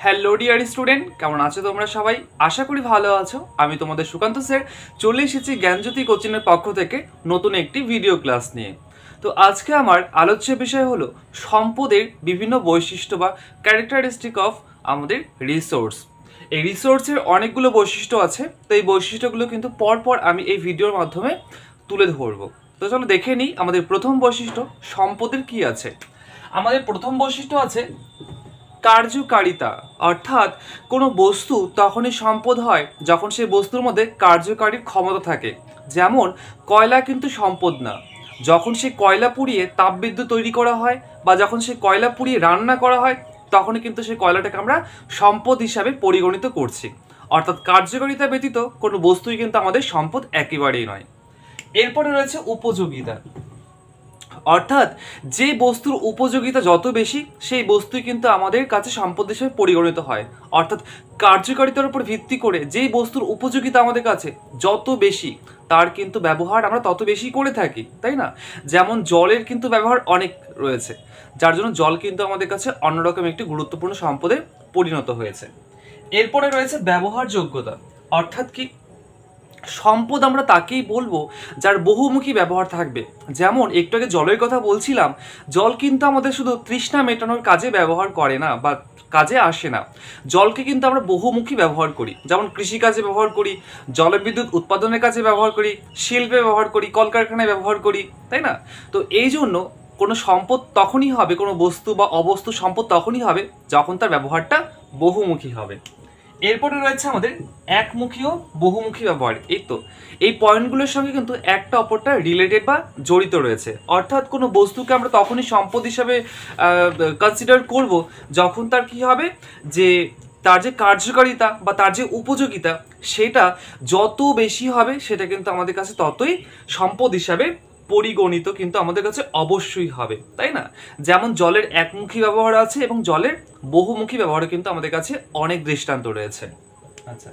Hello dear student, কেমন আছো তোমরা সবাই? আশা করি ভালো আছো। আমি তোমাদের সুকান্ত স্যার চলে এসেছি জ্ঞানজ্যোতি কোচিংয়ের পক্ষ থেকে নতুন একটি ভিডিও ক্লাস নিয়ে। তো আজকে আমার আলোচ্য বিষয় হলো সম্পদের বিভিন্ন বৈশিষ্ট্য বা ক্যারেক্টারিস্টিক অফ আমাদের রিসোর্স। এই রিসোর্সের অনেকগুলো বৈশিষ্ট্য আছে, তো এই বৈশিষ্ট্যগুলো কিন্তু পরপর আমি এই ভিডিওর মাধ্যমে তুলে ধরবো। তো চলো দেখে নিই আমাদের প্রথম বৈশিষ্ট্য সম্পদের কি আছে। আমাদের প্রথম বৈশিষ্ট্য আছে কার্যকারিতা, অর্থাৎ কোনো বস্তু তখনই সম্পদ হয় যখন সেই বস্তুর মধ্যে কার্যকারী ক্ষমতা থাকে। যেমন কয়লা কিন্তু সম্পদ না, যখন সেই কয়লা পুড়িয়ে তাপবিদ্যুৎ তৈরি করা হয় বা যখন সেই কয়লা পুড়িয়ে রান্না করা হয় তখনই কিন্তু সেই কয়লাটাকে আমরা সম্পদ হিসাবে পরিগণিত করছি। অর্থাৎ কার্যকারিতা ব্যতীত কোনো বস্তুই কিন্তু আমাদের সম্পদ একেবারেই নয়। এরপরে রয়েছে উপযোগিতা, অর্থাৎ যে বস্তুর উপযোগিতা যত বেশি সেই বস্তুই কিন্তু আমাদের কাছে সম্পদ হিসেবে পরিগণিত হয়। অর্থাৎ কার্যকারিতার উপর ভিত্তি করে যেই বস্তুর উপযোগিতা আমাদের কাছে যত বেশি তার কিন্তু ব্যবহার আমরা তত বেশি করে থাকি, তাই না? যেমন জলের কিন্তু ব্যবহার অনেক রয়েছে, যার জন্য জল কিন্তু আমাদের কাছে অন্যরকম একটি গুরুত্বপূর্ণ সম্পদে পরিণত হয়েছে। এরপরে রয়েছে ব্যবহারযোগ্যতা, অর্থাৎ কি সম্পদ আমরা তাকেই বলবো যার বহুমুখী ব্যবহার থাকবে। যেমন একটু আগে জলের কথা বলছিলাম, জল কিন্তু আমাদের শুধু তৃষ্ণা মেটানোর কাজে ব্যবহার করে না বা কাজে আসে না, জলকে কিন্তু আমরা বহুমুখী ব্যবহার করি। যেমন কৃষিকাজে ব্যবহার করি, জলবিদ্যুৎ উৎপাদনের কাজে ব্যবহার করি, শিল্পে ব্যবহার করি, কলকারখানায় ব্যবহার করি, তাই না? তো এই জন্য কোনো সম্পদ তখনই হবে, কোনো বস্তু বা অবস্তু সম্পদ তখনই হবে যখন তার ব্যবহারটা বহুমুখী হবে। এরপরে রয়েছে আমাদের একমুখী ও বহুমুখী ব্যবহার। এই পয়েন্টগুলোর সঙ্গে কিন্তু একটা অপরটা রিলেটেড বা জড়িত রয়েছে। অর্থাৎ কোনো বস্তুকে আমরা তখনই সম্পদ হিসাবে কনসিডার করব যখন তার কি হবে, যে তার যে কার্যকারিতা বা তার যে উপযোগিতা সেটা যত বেশি হবে সেটা কিন্তু আমাদের কাছে ততই সম্পদ হিসাবে পরিগণিত কিন্তু আমাদের কাছে অবশ্যই হবে, তাই না? যেমন জলের একমুখী ব্যবহার আছে এবং জলের বহুমুখী ব্যবহারে কিন্তু আমাদের কাছে অনেক দৃষ্টান্ত রয়েছে। আচ্ছা,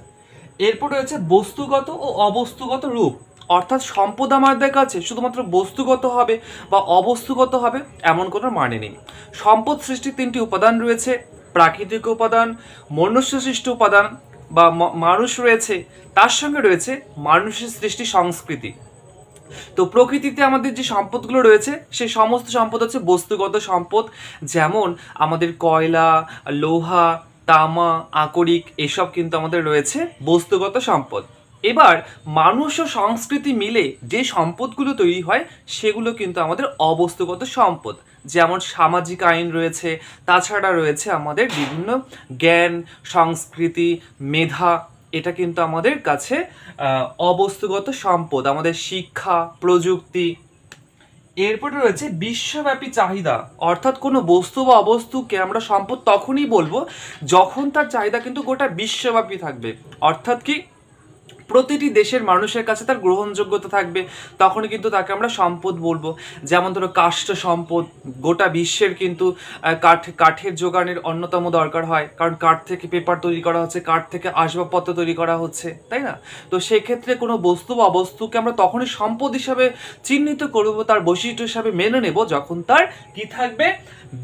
এরপর রয়েছে বস্তুগত ও অবস্তুগত রূপ, অর্থাৎ সম্পদ আমাদের কাছে শুধুমাত্র বস্তুগত হবে বা অবস্তুগত হবে এমন কোনো মানে নেই। সম্পদ সৃষ্টির তিনটি উপাদান রয়েছে: প্রাকৃতিক উপাদান, মনুষ্য সৃষ্ট উপাদান বা মানুষ রয়েছে, তার সঙ্গে রয়েছে মানুষের সৃষ্টি সংস্কৃতি। তো প্রকৃতিতে আমাদের যে সম্পদগুলো রয়েছে সেই সমস্ত সম্পদ হচ্ছে বস্তুগত সম্পদ। যেমন আমাদের কয়লা, লোহা, তামা, আকরিক এসব কিন্তু আমাদের রয়েছে বস্তুগত সম্পদ। এবার মানুষ ও সংস্কৃতি মিলে যে সম্পদগুলো তৈরি হয় সেগুলো কিন্তু আমাদের অবস্তুগত সম্পদ। যেমন সামাজিক আইন রয়েছে, তাছাড়া রয়েছে আমাদের বিভিন্ন জ্ঞান, সংস্কৃতি, মেধা, এটা কিন্তু আমাদের কাছে অবস্তুগত সম্পদ। আমাদের শিক্ষা, প্রযুক্তি। এরপরে রয়েছে বিশ্বব্যাপী চাহিদা, অর্থাৎ কোনো বস্তু বা অবস্তুকে আমরা সম্পদ তখনই বলবো যখন তার চাহিদা কিন্তু গোটা বিশ্বব্যাপী থাকবে। অর্থাৎ কি প্রতিটি দেশের মানুষের কাছে তার গ্রহণযোগ্যতা থাকবে, তখনই কিন্তু তাকে আমরা সম্পদ বলবো। যেমন ধরো কাষ্ঠ সম্পদ, গোটা বিশ্বের কিন্তু কাঠের যোগানের অন্যতম দরকার হয়, কারণ কাঠ থেকে পেপার তৈরি করা হচ্ছে, কাঠ থেকে আসবাবপত্র তৈরি করা হচ্ছে, তাই না? তো সেক্ষেত্রে কোনো বস্তু বা অবস্তুকে আমরা তখনই সম্পদ হিসাবে চিহ্নিত করবো, তার বৈশিষ্ট্য হিসাবে মেনে নেব যখন তার কি থাকবে,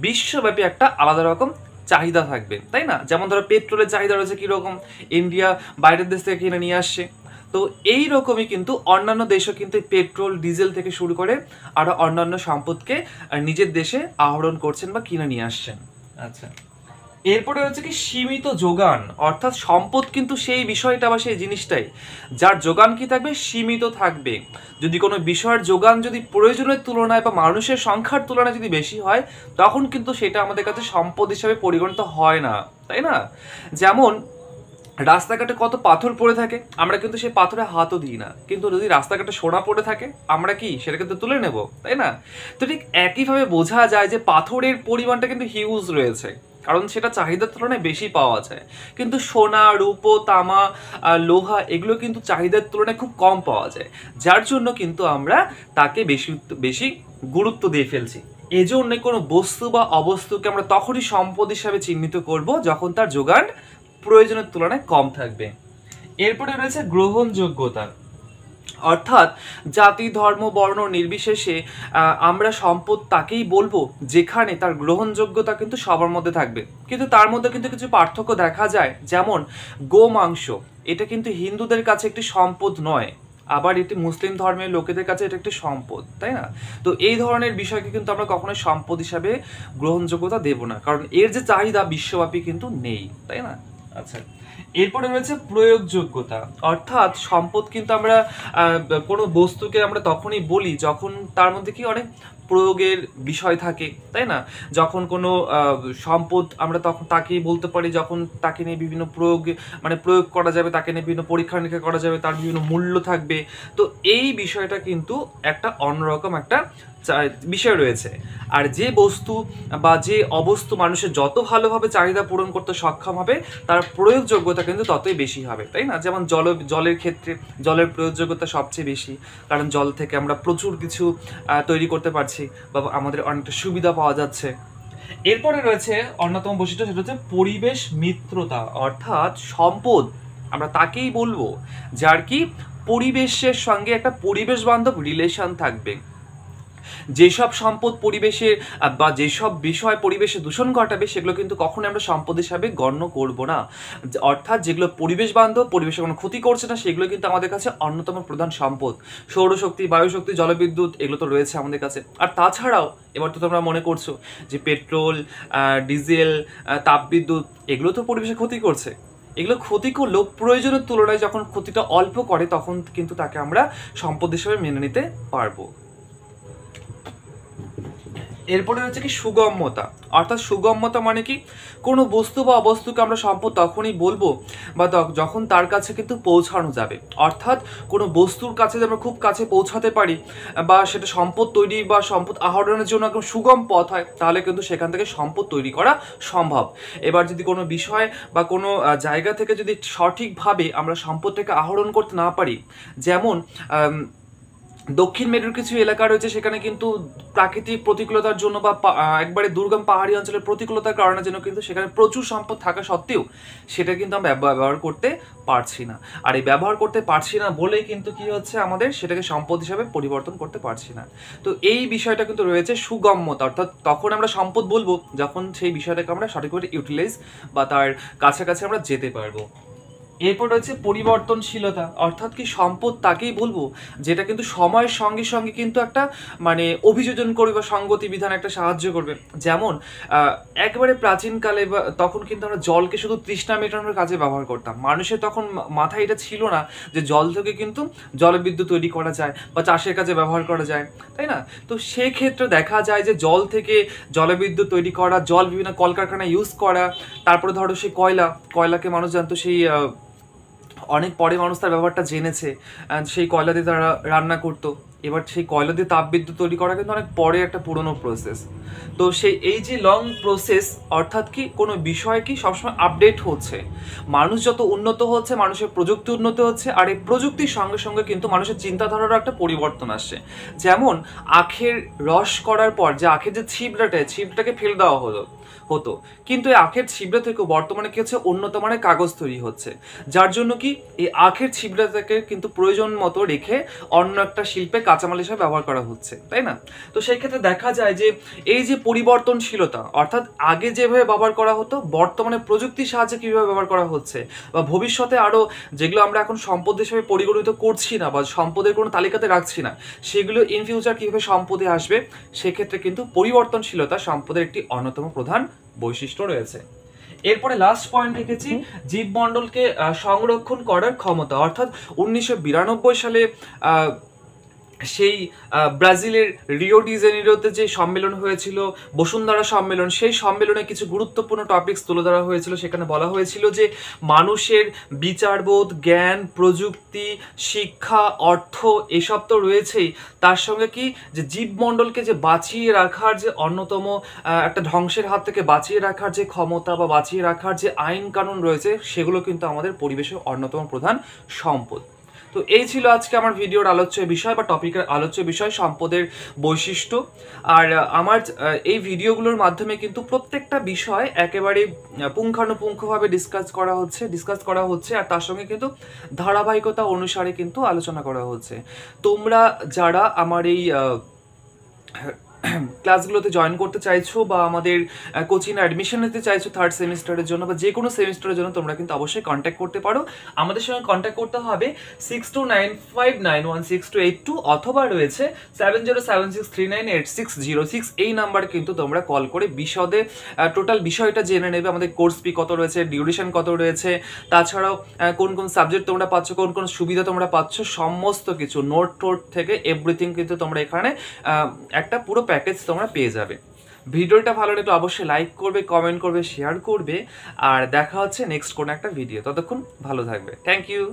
বিশ্বব্যাপী একটা আলাদা রকম চাহিদা থাকবে, তাই না? যেমন ধরো পেট্রোলের চাহিদা রয়েছে কীরকম, ইন্ডিয়া বাইরের দেশ থেকে কিনে নিয়ে আসছে। তো এই রকমই কিন্তু অন্যান্য দেশও কিন্তু পেট্রোল, ডিজেল থেকে শুরু করে আরো অন্যান্য সম্পদকে নিজের দেশে আহরণ করছেন বা কিনে নিয়ে আসছেন। আচ্ছা, এরপরে হচ্ছে কি সীমিত যোগান, অর্থাৎ সম্পদ কিন্তু সেই বিষয়টা বা সেই জিনিসটাই যার যোগান কি থাকবে, সীমিত থাকবে। যদি কোনো বিষয়ের যোগান যদি প্রয়োজনের তুলনায় বা মানুষের সংখ্যার তুলনায় যদি বেশি হয় তখন কিন্তু সেটা আমাদের কাছে সম্পদ হিসাবে পরিগণিত হয় না, তাই না? যেমন রাস্তাঘাটে কত পাথর পড়ে থাকে, আমরা কিন্তু সেই পাথরে হাতও দিই না, কিন্তু যদি রাস্তাঘাটে সোনা পড়ে থাকে আমরা কি সেটা কিন্তু তুলে নেব, তাই না? তো ঠিক একইভাবে বোঝা যায় যে পাথরের পরিমাণটা কিন্তু হিউজ রয়েছে, কারণ সেটা চাহিদার তুলনায় বেশি পাওয়া যায়। কিন্তু সোনা, রূপো, তামা, লোহা এগুলো কিন্তু চাহিদার তুলনায় খুব কম পাওয়া যায়, যার জন্য কিন্তু আমরা তাকে বেশি বেশি গুরুত্ব দিয়ে ফেলছি। এজন্য কোনো বস্তু বা অবস্তুকে আমরা তখনই সম্পদ হিসাবে চিহ্নিত করব যখন তার যোগান প্রয়োজনের তুলনায় কম থাকবে। এরপরে রয়েছে গ্রহণযোগ্যতা, অর্থাৎ জাতি ধর্ম বর্ণ নির্বিশেষে আমরা সম্পদ তাকেই বলবো যেখানে তার গ্রহণযোগ্যতা কিন্তু সবার মধ্যে থাকবে। কিন্তু তার মধ্যে কিন্তু কিছু পার্থক্য দেখা যায়, যেমন গোমাংস, এটা কিন্তু হিন্দুদের কাছে একটি সম্পদ নয়, আবার এটি মুসলিম ধর্মের লোকেদের কাছে এটা একটি সম্পদ, তাই না? তো এই ধরনের বিষয়কে কিন্তু আমরা কখনোই সম্পদ হিসাবে গ্রহণযোগ্যতা দেব না, কারণ এর যে চাহিদা বিশ্বব্যাপী কিন্তু নেই, তাই না? আচ্ছা, এরপরে রয়েছে প্রয়োগযোগ্যতা। অর্থাৎ সম্পদ কিন্তু আমরা কোনো বস্তুকে আমরা তখনই বলি যখন তার মধ্যে কি অনেক প্রয়োগের বিষয় থাকে, তাই না? যখন কোনো সম্পদ আমরা তখন তাকেই বলতে পারি যখন তাকে নিয়ে বিভিন্ন প্রয়োগ করা যাবে, তাকে নিয়ে বিভিন্ন পরীক্ষা নিরীক্ষা করা যাবে, তার বিভিন্ন মূল্য থাকবে। তো এই বিষয়টা কিন্তু একটা অন্যরকম একটা বিষয় রয়েছে। আর যে বস্তু বা যে অবস্তু মানুষের যত ভালোভাবে চাহিদা পূরণ করতে সক্ষম হবে, তার প্রয়োগযোগ্যতা কিন্তু ততই বেশি হবে, তাই না? যেমন জলের ক্ষেত্রে জলের প্রয়োগযোগ্যতা সবচেয়ে বেশি, কারণ জল থেকে আমরা প্রচুর কিছু তৈরি করতে পারছি বা আমাদের অনেকটা সুবিধা পাওয়া যাচ্ছে। এরপরে রয়েছে অন্যতম বৈশিষ্ট্য, সেটা হচ্ছে পরিবেশ মিত্রতা। অর্থাৎ সম্পদ আমরা তাকেই বলবো যার কি পরিবেশের সঙ্গে একটা পরিবেশ বান্ধব রিলেশন থাকবে। যেসব সম্পদ পরিবেশে বা যেসব বিষয় পরিবেশে দূষণ ঘটাবে সেগুলো কিন্তু কখনো আমরা সম্পদ হিসাবে গণ্য করব না। অর্থাৎ যেগুলো পরিবেশ বান্ধব, পরিবেশে কোনো ক্ষতি করছে না, সেগুলো কিন্তু আমাদের কাছে অন্যতম প্রধান সম্পদ। সৌরশক্তি, বায়ুশক্তি, জলবিদ্যুৎ এগুলো তো রয়েছে আমাদের কাছে। আর তাছাড়াও এবার তো তোমরা মনে করছো যে পেট্রোল, ডিজেল, তাপবিদ্যুৎ এগুলো তো পরিবেশে ক্ষতি করছে। এগুলো ক্ষতি করলেও প্রয়োজনের তুলনায় যখন ক্ষতিটা অল্প করে তখন কিন্তু তাকে আমরা সম্পদ হিসেবে মেনে নিতে পারবো। এরপরে হচ্ছে কি সুগম্যতা। অর্থাৎ সুগম্যতা মানে কি, কোনো বস্তু বা অবস্তুকে আমরা সম্পদ তখনই বলবো বা যখন তার কাছে কিন্তু পৌঁছানো যাবে। অর্থাৎ কোনো বস্তুর কাছে যদি আমরা খুব কাছে পৌঁছাতে পারি বা সেটা সম্পদ তৈরি বা সম্পদ আহরণের জন্য একদম সুগম পথ হয়, তাহলে কিন্তু সেখান থেকে সম্পদ তৈরি করা সম্ভব। এবার যদি কোনো বিষয় বা কোনো জায়গা থেকে যদি সঠিকভাবে আমরা সম্পদটাকে আহরণ করতে না পারি, যেমন দক্ষিণ মেরুর কিছু এলাকা রয়েছে, সেখানে কিন্তু প্রাকৃতিক প্রতিকূলতার জন্য বা একবারে দুর্গম পাহাড়ি অঞ্চলের প্রতিকূলতার কারণের জন্য কিন্তু সেখানে প্রচুর সম্পদ থাকা সত্ত্বেও সেটা কিন্তু আমরা ব্যবহার করতে পারছি না। আর এই ব্যবহার করতে পারছি না বলেই কিন্তু কি হচ্ছে, আমাদের সেটাকে সম্পদ হিসাবে পরিবর্তন করতে পারছি না। তো এই বিষয়টা কিন্তু রয়েছে সুগম্যতা। অর্থাৎ তখন আমরা সম্পদ বলবো যখন সেই বিষয়টাকে আমরা সঠিকভাবে ইউটিলাইজ বা তার কাছাকাছি আমরা যেতে পারবো। এরপর রয়েছে পরিবর্তনশীলতা। অর্থাৎ কি সম্পদ তাকেই বলবো যেটা কিন্তু সময়ের সঙ্গে সঙ্গে কিন্তু একটা অভিযোজন করবে বা সঙ্গতি বিধান একটা সাহায্য করবে। যেমন একেবারে প্রাচীনকালে বা তখন কিন্তু আমরা জলকে শুধু তৃষ্ণা মেটানোর কাজে ব্যবহার করতাম। মানুষের তখন মাথায় এটা ছিল না যে জল থেকে কিন্তু জলবিদ্যুৎ তৈরি করা যায় বা চাষের কাজে ব্যবহার করা যায়, তাই না? তো সেক্ষেত্রে দেখা যায় যে জল থেকে জলবিদ্যুৎ তৈরি করা, জল বিভিন্ন কলকারখানায় ইউজ করা, তারপরে ধরো সেই কয়লাকে মানুষ জানতো সেই অনেক পরে মানুষ তার ব্যাপারটা জেনেছে, সেই কয়লা দিয়ে তারা রান্না করতো। এবার সেই কয়লা দিয়ে তাপবিদ্যুৎ তৈরি করা কিন্তু অনেক পরে একটা পুরনো প্রসেস। তো এই যে লং প্রসেস, অর্থাৎ কি কোনো বিষয় কি সবসময় আপডেট হচ্ছে, মানুষ যত উন্নত হচ্ছে, মানুষের প্রযুক্তি উন্নত হচ্ছে, আর এই প্রযুক্তির সঙ্গে সঙ্গে কিন্তু মানুষের চিন্তাধারারও একটা পরিবর্তন আসছে। যেমন আখের রস করার পর যে আখের যে ছিপটাকে ফেলে দেওয়া হতো, কিন্তু এই আখের ছিবড়া থেকে বর্তমানে কি হচ্ছে, উন্নত মানের কাগজ তৈরি হচ্ছে, যার জন্য কি এই আখের ছিবড়াটাকে কিন্তু প্রয়োজন মতো রেখে অন্য একটা শিল্পে কাঁচামাল হিসেবে ব্যবহার করা হচ্ছে, তাই না? তো সেই ক্ষেত্রে দেখা যায় যে এই যে পরিবর্তনশীলতা, অর্থাৎ আগে যেভাবে ব্যবহার করা হতো বর্তমানে প্রযুক্তির সাহায্যে কিভাবে ব্যবহার করা হচ্ছে, বা ভবিষ্যতে আরো যেগুলো আমরা এখন সম্পদ হিসেবে পরিগণিত করছি না বা সম্পদের কোনো তালিকাতে রাখছি না, সেগুলো ইন ফিউচার কিভাবে সম্পদে আসবে, সেক্ষেত্রে কিন্তু পরিবর্তনশীলতা সম্পদের একটি অন্যতম প্রধান বৈশিষ্ট্য রয়েছে। এরপরে লাস্ট পয়েন্ট রেখেছি জীবমণ্ডলকে সংরক্ষণ করার ক্ষমতা। অর্থাৎ 1992 সালে সেই ব্রাজিলের রিও ডি জেনিরোতে যে সম্মেলন হয়েছিল, বসুন্ধরা সম্মেলন, সেই সম্মেলনে কিছু গুরুত্বপূর্ণ টপিকস তুলে ধরা হয়েছিল। সেখানে বলা হয়েছিল যে মানুষের বিচারবোধ, জ্ঞান, প্রযুক্তি, শিক্ষা, অর্থ এসব তো রয়েছেই, তার সঙ্গে কি যে জীবমণ্ডলকে যে বাঁচিয়ে রাখার যে অন্যতম একটা ধ্বংসের হাত থেকে বাঁচিয়ে রাখার যে ক্ষমতা বা বাঁচিয়ে রাখার যে আইন কানুন রয়েছে, সেগুলো কিন্তু আমাদের পরিবেশের অন্যতম প্রধান সম্পদ। তো এই ছিল আজকে আমার ভিডিওর আলোচ্য বিষয় বা টপিকের আলোচ্য বিষয়, সম্পদের বৈশিষ্ট্য। আর আমার এই ভিডিওগুলোর মাধ্যমে কিন্তু প্রত্যেকটা বিষয় একেবারে পুঙ্খানুপুঙ্খভাবে ডিসকাস করা হচ্ছে আর তার সঙ্গে কিন্তু ধারাবাহিকতা অনুসারে কিন্তু আলোচনা করা হচ্ছে। তোমরা যারা আমার এই ক্লাসগুলোতে জয়েন করতে চাইছো বা আমাদের কোচিংয়ে অ্যাডমিশন নিতে চাইছো থার্ড সেমিস্টারের জন্য বা যে কোনো সেমিস্টারের জন্য, তোমরা কিন্তু অবশ্যই কন্ট্যাক্ট করতে পারো। আমাদের সঙ্গে কন্ট্যাক্ট করতে হবে 6295916282 অথবা রয়েছে 7076398606। এই নাম্বার কিন্তু তোমরা কল করে বিশদে টোটাল বিষয়টা জেনে নেবে। আমাদের কোর্স ফি কত রয়েছে, ডিউরেশন কত রয়েছে, তাছাড়াও কোন কোন সাবজেক্ট তোমরা পাচ্ছ, কোন কোন সুবিধা তোমরা পাচ্ছ, সমস্ত কিছু নোট টোট থেকে এভরিথিং কিন্তু তোমরা এখানে একটা পুরো প্যাকেজ তোমরা পেয়ে যাবে। ভিডিওটা ভালো লাগলে অবশ্যই লাইক করবে, কমেন্ট করবে, শেয়ার করবে। আর দেখা হচ্ছে নেক্সট কোনো একটা ভিডিও। ততক্ষণ ভালো থাকবে। Thank you.